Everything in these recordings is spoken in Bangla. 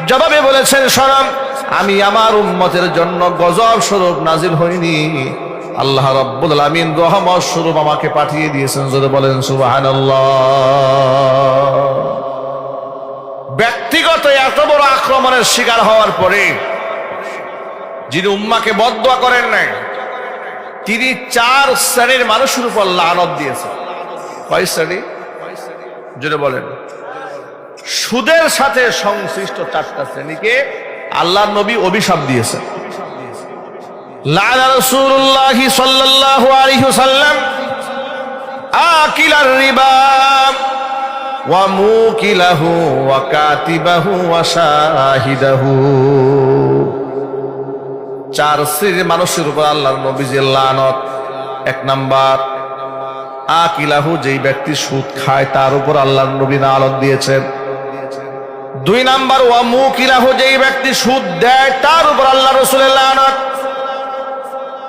জবাবে বলেছেন, শোনাম, আমি আমার উম্মতের জন্য গজব স্বরূপ নাজিল হইনি, আল্লাহ রাব্বুল আলামিন রহমত স্বরূপ আমাকে পাঠিয়ে দিয়েছেন। জোরে বলেন সুবহানাল্লাহ। ব্যক্তিগত এত বড় আক্রমণের শিকার হওয়ার পরে যিনি উম্মাকে বদদুয়া করেন নাই, তিনি 4 শ্রেণীর মানুষের উপর লানত দিয়েছেন। কয় শ্রেণী? জোরে বলেন। সুদের সাথে সংশ্লিষ্ট 4টা শ্রেণীকে আল্লাহর নবী অভিশাপ দিয়েছেন। লাআনা রাসূলুল্লাহ সাল্লাল্লাহু আলাইহি ওয়াসাল্লাম আকিলার রিবা ওয়া মুকিলাহু ওয়া কাতিবাহু ওয়া শাহিদাহু। 4 শ্রেণীর মানুষের উপর আল্লাহর নবীর লানত। 1 নাম্বার আকিলাহু, যেই ব্যক্তি সুদ খায় তার উপর আল্লাহর নবী লানত দিয়েছেন। 2 নাম্বার ওয়া মুকিলাহু, যেই ব্যক্তি সুদ দেয় তার উপর আল্লাহ রাসূলের লানত।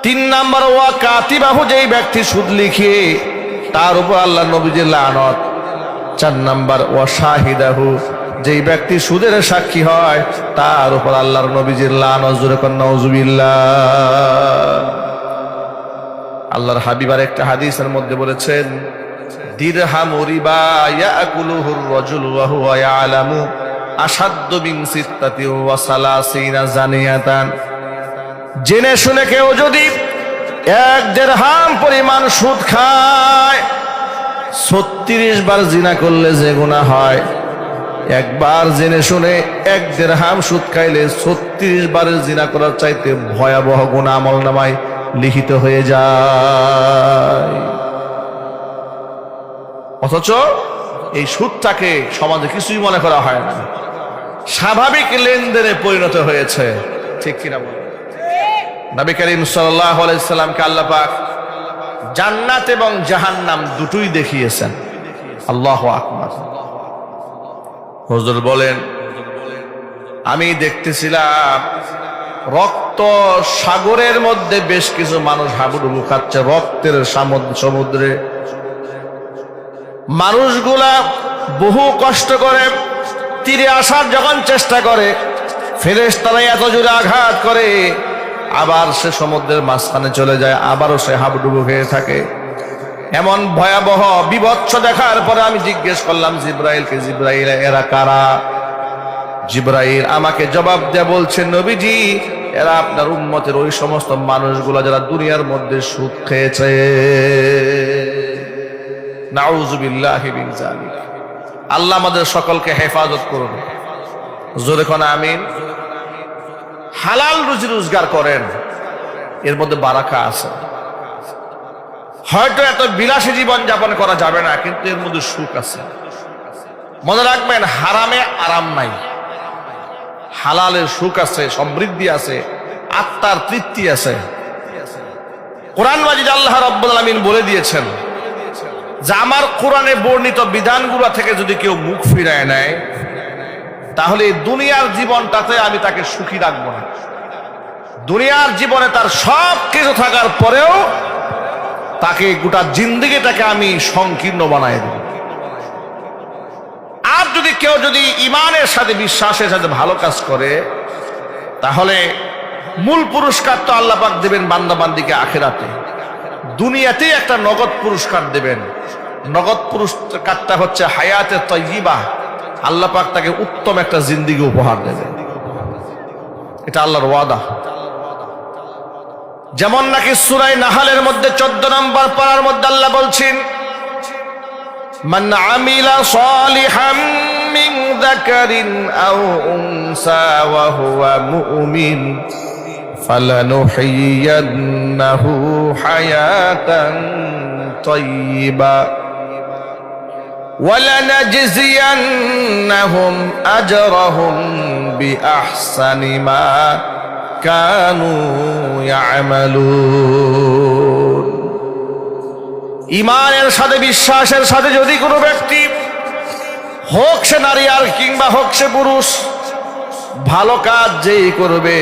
3 নাম্বার ওয়া কাতিবাহু, যেই ব্যক্তি সুদ লিখে তার উপর আল্লাহর নবীর লানত। 4 নাম্বার ওয়া শাহিদাহু, যেই ব্যক্তি সুদের সাক্ষী হয় তার উপর আল্লাহর নবীর লানত। জোরে কোন নাউজুবিল্লাহ। আল্লাহর হাবিব আর একটা হাদিসের মধ্যে বলেছেন, দিরহাম রিবা ইয়াকুলুহুর রাজুল ওয়া হুয়া ইয়ালামু আশাদ্দু মিন সিত্তাতি ওয়া সালাসিনা জানিয়াতান। জেনে শুনে কেউ যদি 1 দিরহাম পরিমাণ সুদ খায়, 36 বার জিনা করলে যে গুনাহ হয়, একবার জেনে শুনে 1 দিরহাম সুদ খাইলে 36 বারের জিনা করার চাইতে ভয়াবহ গুনাহ আমলনামায় লিখিত হয়ে যায়। অথচ এই সুদটাকে সমাজে কিছুই মনে করা হয় না, স্বাভাবিক লেনদেনে পরিণত হয়েছে। ঠিক কিনা বলেন? নবী করিম সাল্লাল্লাহু আলাইহি সাল্লামকে আল্লাহ পাক জান্নাত এবং জাহান্নাম দুটোই দেখিয়েছেন। আল্লাহু আকবার। হুজুর বলেন, আমি দেখতেছিলাম রক্ত সাগরের মধ্যে বেশ কিছু মানুষ হাবুডুবু খাচ্ছে, রক্তের সমুদ্রে। মানুষগুলা বহু কষ্ট করে তীরে আসার যখন চেষ্টা করে, ফেরেশতারা এত জোরে আঘাত করে, আবার সে সমুদ্রের মাঝখানে চলে যায়, আবারও সে হাবুডুবু খেয়ে থাকে। এমন ভয়াবহ বিভৎস দেখার পরে আমি জিজ্ঞেস করলাম জিব্রাইলকে, জিব্রাইল এরা কারা? জিব্রাইল আমাকে জবাব দেয়া বলছে, নবীজি এরা আপনার উম্মতের ওই সমস্ত মানুষগুলো যারা দুনিয়ার মধ্যে সুদ খেয়েছে। নাউযুবিল্লাহি মিন যালিক। আল্লাহ আমাদের সকলকে হেফাজত করুন। জোরে কোন আমিন। হালাল রুজি রোজগার করেন, এর মধ্যে বারাকা আছে। হয়তো এত বিলাসী জীবন যাপন করা যাবে না, কিন্তু এর মধ্যে সুখ আছে। মনে রাখবেন, হারামে আরাম নাই, হালালের সুখ আছে, সমৃদ্ধি আছে, আত্মার তৃপ্তি আছে। কোরআন মাজিদ আল্লাহ রাব্বুল আলামিন বলে দিয়েছেন যে আমার কোরআনে বর্ণিত বিধানগুলো থেকে যদি কেউ মুখ ফিরায় নেয়, তাহলে দুনিয়ার জীবনটাতে আমি তাকে সুখী রাখবো না। দুনিয়ার জীবনে তার সব কিছু থাকার পরেও তাকে গোটা জিন্দেগিটাকে আমি সংকীর্ণ বানায় দেব। আর যদি কেউ যদি ইমানের সাথে, বিশ্বাসের সাথে ভালো কাজ করে, তাহলে মূল পুরস্কার তো আল্লাহ পাক দেবেন বান্দাবান্দিকে আখিরাতে। দুনিয়াতেই একটা নগদ পুরস্কার দেবেন। নগদ পুরস্কারটা হচ্ছে হায়াতে তাইয়্যিবা। আল্লাহ পাক তাকে উত্তম একটা জিন্দেগি উপহার দেবেন। এটা আল্লাহর ওয়াদা। যেমন নাকি সূরা নাহলের মধ্যে 14 নম্বর পারার মধ্যে আল্লাহ বলছেন, মান আমিলা সালিহাম মিন যাকারিন আও উনসা ওয়া হুয়া মুমিন ফালানুহয়িয়ান্নাহু হায়াতান তাইয়্যিবা ওয়ালানাজজিয়ান্নাহুম আজরাহুম বিআহসানি মা কানু ইয়ামালুন। ইমানের সাথে, বিশ্বাসের সাথে যদি কোনো ব্যক্তি, হোক সে নারী আর কিংবা হোক সে পুরুষ, ভালো কাজ যেই করবে,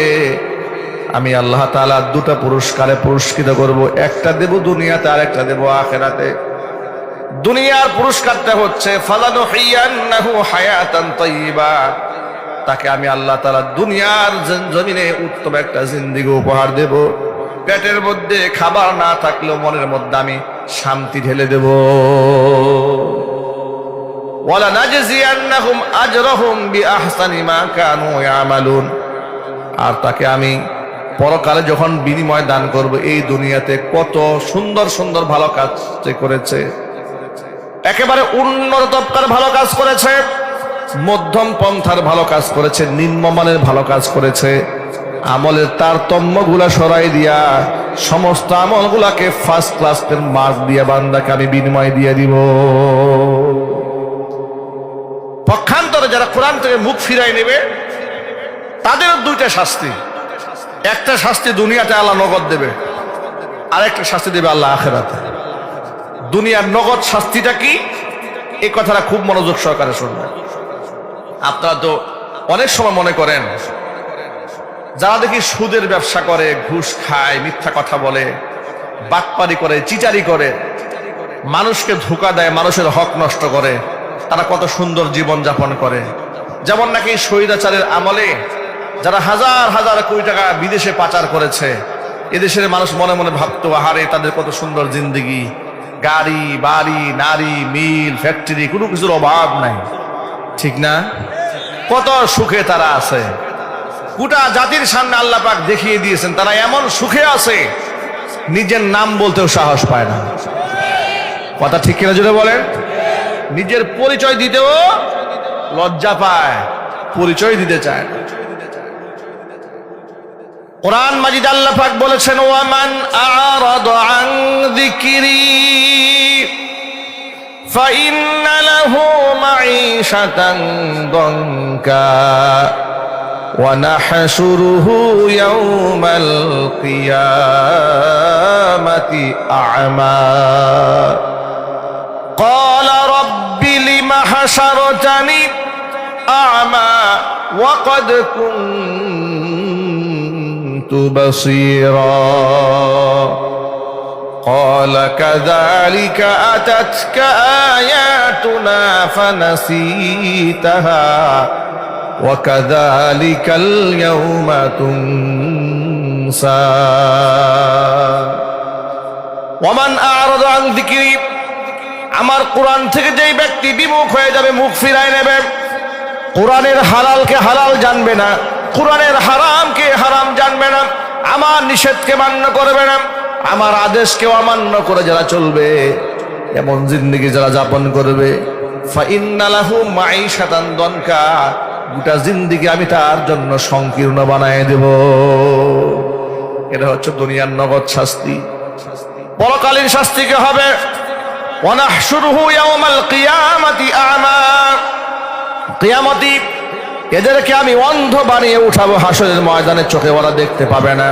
আমি আল্লাহ তাআলা 2টা পুরস্কারে পুরস্কৃত করব। একটা দেব দুনিয়াতে, আর একটা দেব আখিরাতে। দুনিয়ার পুরস্কারটা হচ্ছে ফালানুহিয়ান্নাহু হায়াতান তাইয়্যিবা, তাকে আমি আল্লাহ তাআলা দুনিয়ার জমিনে উত্তম একটা জিন্দেগি উপহার দেব। পেটের মধ্যে খাবার না থাকলেও মনের মধ্যে আমি শান্তি ঢেলে দেব। ওয়ালা নাজজিয়ান্নাহুম আজরাহুম বিআহসানি মা কানু ইয়ামালুন। আর তাকে আমি পরকালে যখন বিনিময় দান করব, এই দুনিয়াতে কত সুন্দর সুন্দর ভালো কাজ করেছে, একেবারে উন্নত তবকার ভালো কাজ করেছে, মধ্যম পন্থার ভালো কাজ করেছে, নিম্নমানের ভালো কাজ করেছে, আমলের তারতম্যগুলা সরাই দিয়া সমস্ত আমলগুলাকে ফার্স্ট ক্লাসের মার্ক দিয়া বান্দাকে আমি বিনিময় দিয়ে দিব। পক্ষান্তরে যারা কোরআন থেকে মুখ ফিরাই নেবে তাদের দুইটা শাস্তি। একটা শাস্তি দুনিয়াতে আল্লাহ নগদ দেবে, আর একটা শাস্তি দেবে আল্লাহ আখিরাতে। দুনিয়ার নগদ শাস্তিটা কি, এই কথাটা খুব মনোযোগ সহকারে শুনবেন। আপনারা তো অনেক সময় মনে করেন যারা দেখি সুদের ব্যবসা করে, ঘুষ খায়, মিথ্যা কথা বলে, বাটপারি করে, চিটারি করে, মানুষকে ধোঁকা দেয়, মানুষের হক নষ্ট করে, তারা কত সুন্দর জীবন যাপন করে। যেমন নাকি স্বৈরাচারের আমলে যারা হাজার হাজার কোটি টাকা বিদেশে পাচার করেছে, এদেশের মানুষ মনে মনে ভাবতো আহারে তাদের কত সুন্দর জিন্দেগি, গাড়ি বাড়ি, নারী, মিল, ফ্যাক্টরি, কোনো কিছুর অভাব নাই, ঠিক না? কত সুখে তারা আছে। গোটা জাতির সামনে আল্লাহ পাক দেখিয়ে দিয়েছেন তারা এমন সুখে আছে নিজের নাম বলতেও সাহস পায় না। কথা ঠিক কিনা জোরে বলেন? নিজের পরিচয় দিতেও লজ্জা পায়, পরিচয় দিতে চায় না। কোরআন মাজিদ আল্লাহ পাক বলেছেন, ওয়ামান আ'রাদা আন যিকরি ফাইন্না লাহু মাঈশাতান দানকা ওয়া নাহশুরুহু ইয়াওমাল কিয়ামাতি আ'মা ক্বালা রাব্বি লিমা হাশারতানি আ'মা ওয়া ক্বাদ কুনতু বাসীরা قال كذلك أتتك آياتنا فنسيتها وكذلك اليوم تنسى ومن أعرض عن ذكري আমার কোরআন থেকে যেই ব্যক্তি বিমুখ হয়ে যাবে, মুখ ফিরায় নেবে, কোরআনের হালালকে হালাল জানবে না, কোরআনের হারামকে হারাম জানবে না, আমার নিষেধকে মান্য করবে না, আমার আদেশকেও অমান্য করে যারা চলবে, এমন জিন্দেগি যারা যাপন করবে, ফাইন্না লাহু মাঈশাতান দানকা, গোটা জিন্দেগি আমি তার জন্য সংকীর্ণ বানায় দেব। এটা হচ্ছে দুনিয়ার নগদ শাস্তি। পরকালীন শাস্তি কি হবে? ওয়া নাহশুরুহু ইয়াওমাল কিয়ামাতি আ'মা, কিয়ামতি এদেরকে আমি অন্ধ বানিয়ে উঠাবো হাসরের ময়দানে, চোখে ওরা দেখতে পাবে না।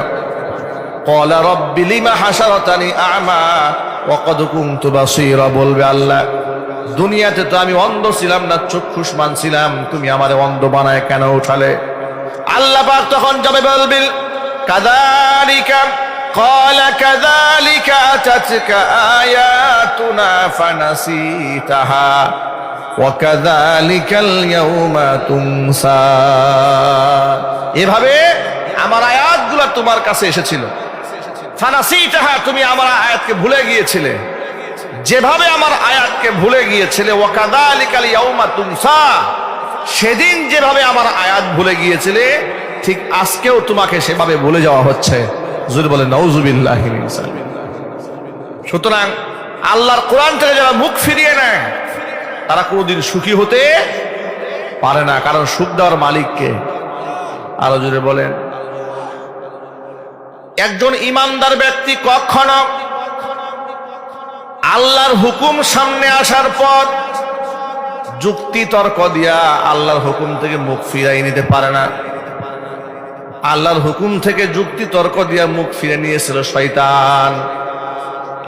ক্বালা রাব্বি লিমা হাশারতানি আ'মা ওয়া ক্বাদ কুনতু বাসীরা, বলবে আল্লাহ দুনিয়াতে তো আমি অন্ধ ছিলাম না, চক্ষুষ্মান ছিলাম, তুমি আমারে অন্ধ বানায় কেন উঠালে? আল্লাহ পাক তখন যাবে বলবেন কাযালিকা ক্বালা কাযালিকা আতাতকা আয়াতুনা ফানাসিতাহা ওয়া কাযালিকাল ইয়াওমা তুনসা, এভাবে আমার আয়াতগুলো তোমার কাছে এসেছিল, ফানাসিতাহা, তুমি আমার আয়াতকে ভুলে গিয়েছিলে, যেভাবে আমার আয়াতকে ভুলে গিয়েছিলে, ওয়া কাযালিকাল ইয়াওমা তুনসা, সেদিন যেভাবে আমার আয়াত ভুলে গিয়েছিলে ঠিক আজকেও তোমাকে সেভাবে ভুলে যাওয়া হচ্ছে। হুজুর বলে নাউযুবিল্লাহি মিন যালিক। সুতরাং আল্লাহর কোরআন থেকে যারা মুখ ফিরিয়ে নেয় তারা কোনোদিন সুখী হতে পারে না, কারণ সুখ দেওয়ার মালিককে। আরো জোরে বলেন। একজন ইমানদার ব্যক্তি কখনো আল্লাহর হুকুম সামনে আসার পর যুক্তি তর্ক দিয়া আল্লাহর হুকুম থেকে মুখ ফিরাই নিতে পারে না। আল্লাহর হুকুম থেকে যুক্তি তর্ক দিয়া মুখ ফিরে নিয়েছিল শয়তান।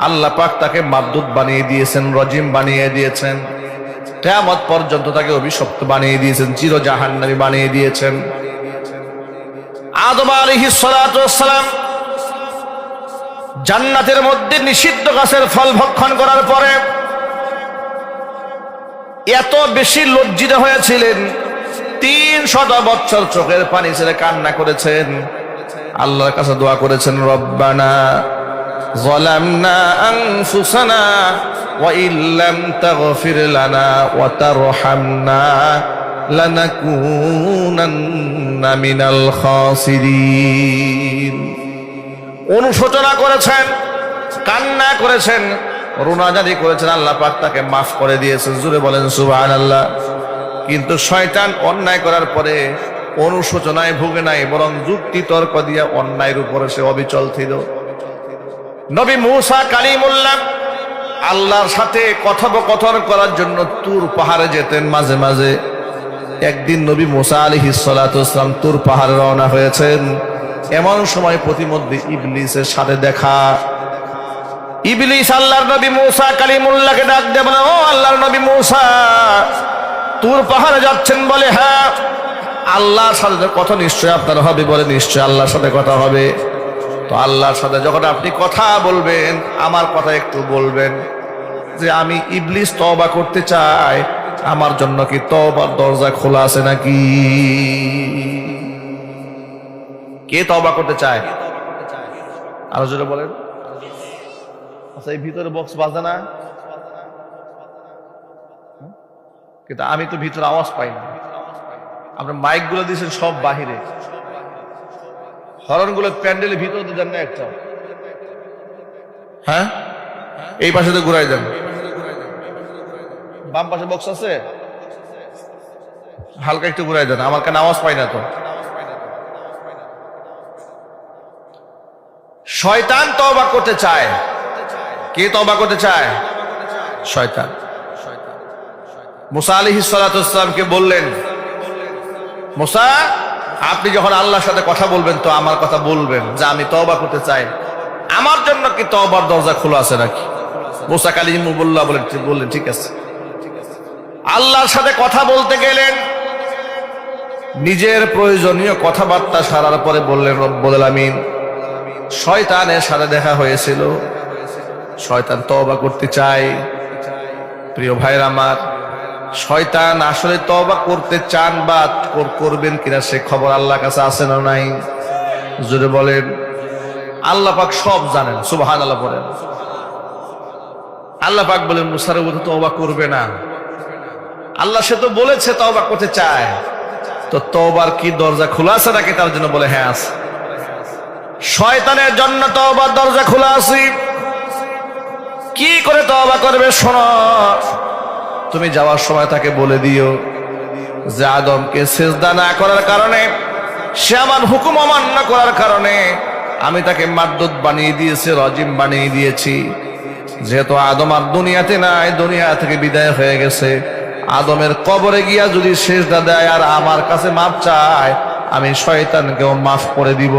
আল্লাহ পাক তাকে মারদুদ বানিয়ে দিয়েছেন, রজিম বানিয়ে দিয়েছেন, কিয়ামত পর্যন্ত তাকে অভিশপ্ত বানিয়ে দিয়েছেন, চির জাহান্নামী বানিয়ে দিয়েছেন। আদম আলাইহিস সালাতু ওয়াস সালাম জান্নাতের মধ্যে নিষিদ্ধ গাছের ফল ভক্ষণ করার পরে এত বেশি লজ্জিত হয়েছিলেন, 300 বছর চোখের পানি ছেড়ে কান্না করেছেন, আল্লাহর কাছে দোয়া করেছেন, রব্বানা যালামনা আনফুসানা ওয়া ইল্লাম তাগফির লানা ওয়া তারহামনা লানাকুনান্না মিনাল খাসিরিন। অনুশোচনা করেছেন, কান্না করেছেন, রুনাজারি করেছেন, আল্লাহ পাক তাকে মাফ করে দিয়েছেন। জোরে বলেন সুবহানাল্লাহ। কিন্তু শয়তান অন্যায় করার পরে অনুশোচনায় ভুগে নাই, বরং যুক্তি তর্ক দিয়ে অন্যায়ের উপরে সে অবিচল ছিল। নবী মূসা কালিমুল্লাহ আল্লাহর সাথে কথোপকথন করার জন্য তুর পাহাড়ে যেতেন মাঝে মাঝে। একদিন নবী মূসা আলাইহিস সালাতু ওয়াস সালাম তুর পাহাড়ে রওনা হয়েছেন। এমন সময় প্রতিমধ্যে ইবলিসের সাথে দেখা। ইবলিস আল্লাহর নবী মূসা কালিমুল্লাহকে ডাক দিয়ে বলে, ও আল্লাহর নবী মূসা, তুর পাহাড়ে যাচ্ছেন? বলে হ্যাঁ। আল্লাহর সাথে কথা নিশ্চয় আপনার হবে? বলে নিশ্চয় আল্লাহর সাথে কথা হবে। তো আল্লাহর সাথে যখন আপনি কথা বলবেন, আমার কথা একটু বলবেন যে আমি ইবলিস তওবা করতে চাই, আমার জন্য কি তওবার দরজা খোলা আছে নাকি? কে তওবা করতে চায়? আরো জোরে বলেন। আচ্ছা, এই ভিতরে বক্স বাজে না? কিন্তু আমি তো ভিতরে আওয়াজ পাই না। আপনার মাইক গুলো দিয়েছেন সব বাহিরে, হরন গুলো প্যান্ডেলের ভিতরে দেন না একটা? হ্যাঁ, এই পাশে তো ঘুরাই দেন। বাম পাশে বক্স আছে, হালকা একটু ঘুরাই দেন, আমার কেন আওয়াজ পাই না তো। শয়তান তওবা করতে চায়। কে তওবা করতে চায়? শয়তান। মুসা আলাইহিস সালাতু ওয়াস সালামকে বললেন, মুসা, আপনি যখন আল্লাহর সাথে কথা বলবেন তো আমার কথা বলবেন যে আমি তওবা করতে চাই, আমার জন্য কি তওবার দরজা খোলা আছে নাকি? মুসা কালিমুল্লাহ বললেন ঠিক আছে। আল্লাহর সাথে কথা বলতে গেলেন, নিজের প্রয়োজনীয় কথাবার্তা সারার পরে বললেন, রব্বুল আলামিন, শয়তানের সাথে দেখা হয়েছিল, শয়তান তওবা করতে চায়। প্রিয় ভাইরা আমার, শয়তান আসলে তওবা করতে চান বা করবেন কিনা সে খবর আল্লাহর কাছে আছে না নাই? জোরে বলেন। আল্লাহ পাক সব জানেন। সুবহানাল্লাহ বলেন। আল্লাহ পাক বলেন, মুসার উপর তওবা করবে না। আল্লাহ সে তো বলেছে তওবা করতে চায়, তো তওবার কি দরজা খোলা আছে নাকি? তার জন্য বলে হ্যাঁ আছে। শয়তানের জন্য তওবার দরজা খোলা আছে। কি করে তওবা করবে শোনো। তুমি যাওয়ার সময় তাকে বলে দিও যে আদমকে সিজদা না করার কারণে, সে আমার হুকুম অমান্য করার কারণে আমি তাকে মারদুদ বানিয়ে দিয়েছি, রজিম বানিয়ে দিয়েছি। যেহেতু আদম আর দুনিয়াতে নাই, দুনিয়া থেকে বিদায় হয়ে গেছে, আদমের কবরে গিয়া যদি সিজদা দেয় আর আমার কাছে মাফ চায়, আমি শয়তানকেও মাফ করে দিব।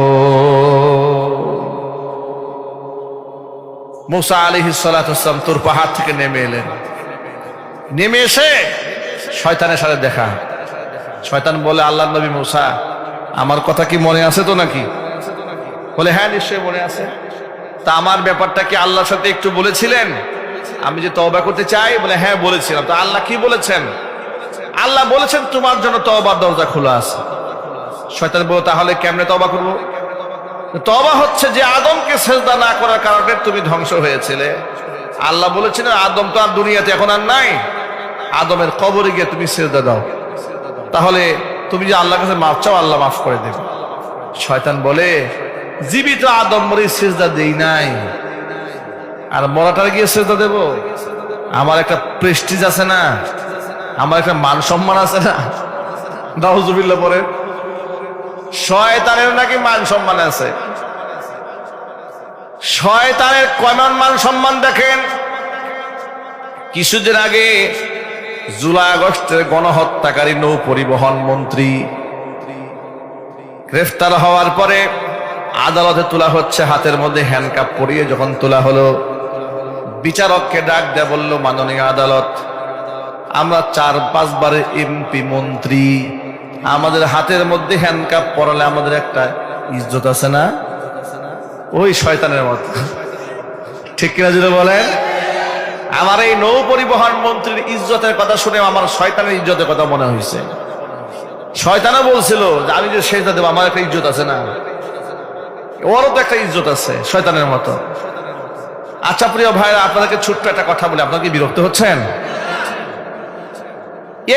মুসা আলাইহিস সালাতু ওয়াস সালাম তুর পাহাড় থেকে নেমে এলেন। নেমে এসে শয়তানের সাথে দেখা। শয়তান বলে, আল্লাহর নবী মুসা, আমার কথা কি মনে আছে তো নাকি? বলে হ্যাঁ নিশ্চয়ই মনে আছে। তা আমার ব্যাপারটা কি আল্লাহর সাথে একটু বলেছিলেন আমি যে তওবা করতে চাই? বলে হ্যাঁ বলেছিলাম। তো আল্লাহ কি বলেছেন? আল্লাহ বলেছেন তোমার জন্য তওবার দরজা খোলা আছে। শয়তান বলে, তাহলে কেমনে তওবা করব? তওবা হচ্ছে যে আদমকে সিজদা না করার কারণে তুমি ধ্বংস হয়েছিলে। আল্লাহ বলেছিলেন আদম তো আর দুনিয়াতে এখন আর নাই, আদমের কবরে গিয়ে তুমি সিজদা দাও, তাহলে তুমি যে আল্লাহর কাছে মাফ চাও, আল্লাহ মাফ করে দেবে। শয়তান বলে, জীবিত আদম মরে সিজদা দেই নাই, আর মরাটার গিয়ে সিজদা দেব? আমার একটা প্রেস্টিজ আছে না, আমার একটা মান সম্মান আছে না। নাউজুবিল্লাহ পরে। শয়তানের নাকি মান সম্মান আছে। শয়তানের কেমন মান সম্মান দেখেন। কিছুদিন আগে জুলাই আগস্টের গণহত্যাকারী নৌ পরিবহন মন্ত্রী গ্রেফতার হওয়ার পরে আদালতে তোলা হচ্ছে, হাতের মধ্যে হ্যান্ডকাপ পরিয়ে যখন তোলা হলো, বিচারককে ডাক দেয়া বলল, মাননীয় আদালত, আমরা 4-5 বারের এমপি মন্ত্রী, আমাদের হাতের মধ্যে হ্যান্ডকাপ পরালে আমাদের একটা ইজ্জত আছে না? ওই শয়তানের মতো, ঠিক কিনা যদি বলেন? আমার এই নৌ পরিবহন মন্ত্রীর ইজ্জতের কথা শুনে আমার শয়তানের ইজ্জতের কথা মনে হয়েছে। শয়তানও বলছিল যে আমি যে সেজদা দেবো, আমার একটা ইজ্জত আছে না, ওরও তো একটা ইজ্জত আছে শয়তানের মতো। আচ্ছা প্রিয় ভাইরা, আপনাদেরকে ছোট্ট একটা কথা বলি, আপনারা কি বিরক্ত হচ্ছেন?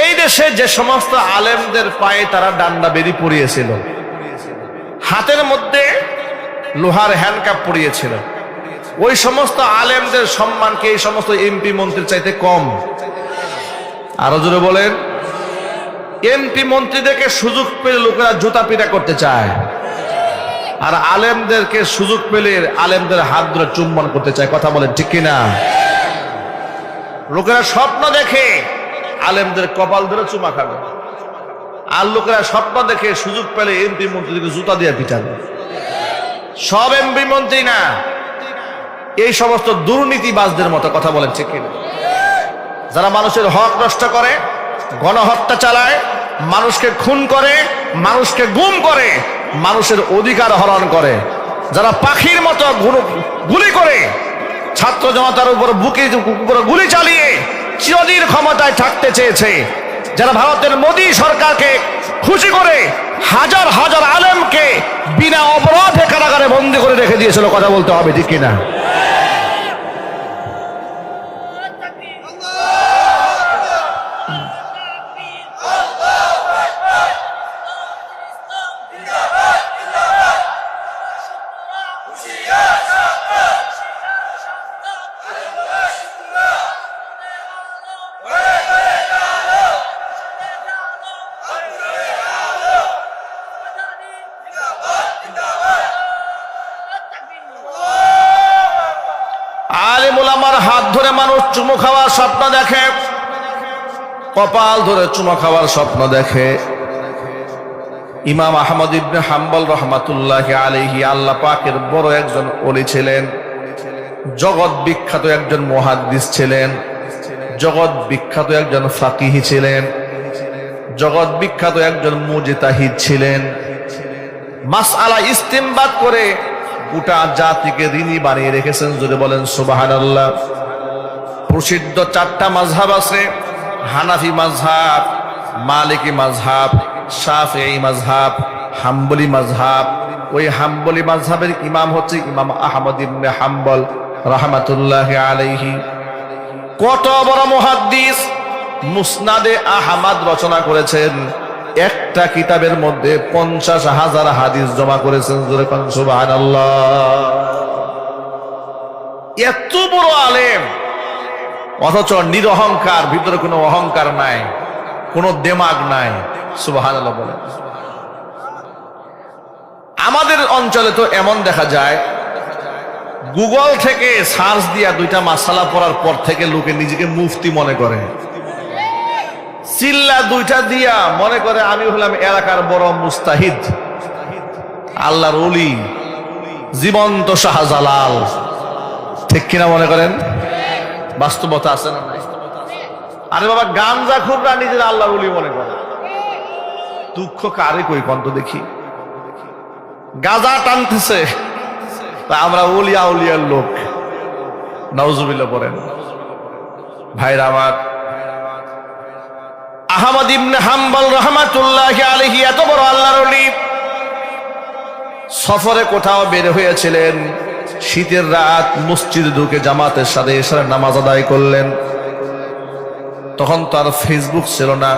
এই দেশে যে সমস্ত আলেমদের পায়ে তারা ডান্ডা বেরি পরিয়েছিল, হাতের মধ্যে লোহার হ্যান্ডকাপ পরিয়েছিল, ওই সমস্ত আলেমদের সম্মানকে এই সমস্ত এমপি মন্ত্রীর চাইতে কম? আরো জোরে বলেন। এমপি মন্ত্রীদেরকে সুযোগ পেলে লোকেরা জুতা পিটা করতে চায়, আর আলেমদেরকে সুযোগ পেলে আলেমদের হাত ধরে চুম্বন করতে চায়। কথা বলেন ঠিক কিনা? লোকেরা স্বপ্ন দেখে আলেমদের কপাল ধরে চুমা খাবে, আর লোকেরা স্বপ্ন দেখে সুযোগ পেলে এমপি মন্ত্রীদেরকে জুতা দিয়ে পিটাবে। সব এমপি মন্ত্রী না, এই সমস্ত দুর্নীতিবাজদের মতো। কথা বলেন ঠিক কিনা? যারা মানুষের হক নষ্ট করে, গণহত্যা চালায়, মানুষকে খুন করে, মানুষকে গুম করে, মানুষের অধিকার হরণ করে, যারা পাখির মতো গুলি করে ছাত্র জনতার উপর গুলি চালিয়ে চিরদিন ক্ষমতায় থাকতে চেয়েছে, যারা ভারতের মোদী সরকারকে খুশি করে হাজার হাজার আলেমকে বিনা অপরাধে কারাগারে বন্দী করে রেখে দিয়েছিল। কথা বলতে হবে ঠিক কিনা? আলেমুলামার হাত ধরে মানুষ চুমু খাওয়ার স্বপ্ন দেখে, কপাল ধরে চুমু খাওয়ার স্বপ্ন দেখে। ইমাম আহমদ ইবনে হাম্বল রহমাতুল্লাহি আলাইহি আল্লাহ পাকের বড় একজন ওলি ছিলেন, জগৎ বিখ্যাত একজন মুহাদ্দিস ছিলেন, জগৎ বিখ্যাত একজন ফাকিহি ছিলেন, জগৎ বিখ্যাত একজন মুজতাহিদ ছিলেন। মাসআলা ইস্তিমবাত করে গোটা জাতিকে ঋণী বানিয়ে রেখেছেন। যদি বলেন সুবহানাল্লাহ। প্রসিদ্ধ 4টা মাযহাব আছে, হানাফি মাযহাব, মালিকি মাযহাব, শাফিঈ মাযহাব, হাম্বলি মাযহাব। ওই হাম্বলি মাযহাবের ইমাম হচ্ছে ইমাম আহমদ ইবনে হাম্বল রাহমাতুল্লাহি আলাইহি। কত বড় মুহাদ্দিস! মুসনাদে আহমদ রচনা করেছেন, একটা কিতাবের মধ্যে 50,000 হাদিস জমা করেছেন। সুবহানাল্লাহ। এত বড় আলেম, অথচ নিরহংকার, ভিতরে কোনো অহংকার নাই, কোনো দেমাগ নাই। সুবহানাল্লাহ বলেন। আমাদের অঞ্চলে তো এমন দেখা যায়, গুগল থেকে সার্চ দিয়া 2টা মাসালা পড়ার পর থেকে লোকে নিজেকে মুফতি মনে করে, চিল্লা 2টা দিয়া মনে করে আমি হলাম এলাকার বড় মুস্তাহিদ, আল্লাহর ওলি, জীবন্ত শাহজালাল। ঠিক কিনা মনে করেন? বাস্তবতা আছে না নাই? আরে বাবা, গাঞ্জা খুবরা নিজের আল্লাহর ওলি মনে করে। দুঃখ কারে কই কন্ত দেখি? গাঁজা টানতেছে, আমরা উলিয়া উলিয়ার লোক। নাউজুবিল্লাহ পড়েন। ভাইরা আমার, আহমদ ইবনে হাম্বল রাহমাতুল্লাহি আলাইহি এত বড় আল্লাহর ওলি, সফরে কোথাও বের হয়েছিলেন, শীতের রাত মসজিদে ঢুকে জামাতের সাথে এশারের নামাজ আদায় করলেন। তখন তার ফেসবুক ছিল না,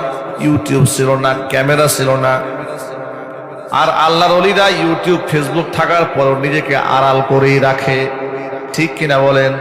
ইউটিউব ছিল না, ক্যামেরা ছিল না। আর আল্লাহর ওলিরা ইউটিউব ফেসবুক থাকার পর নিজেকে আড়াল করেই রাখে। ঠিক কিনা বলেন?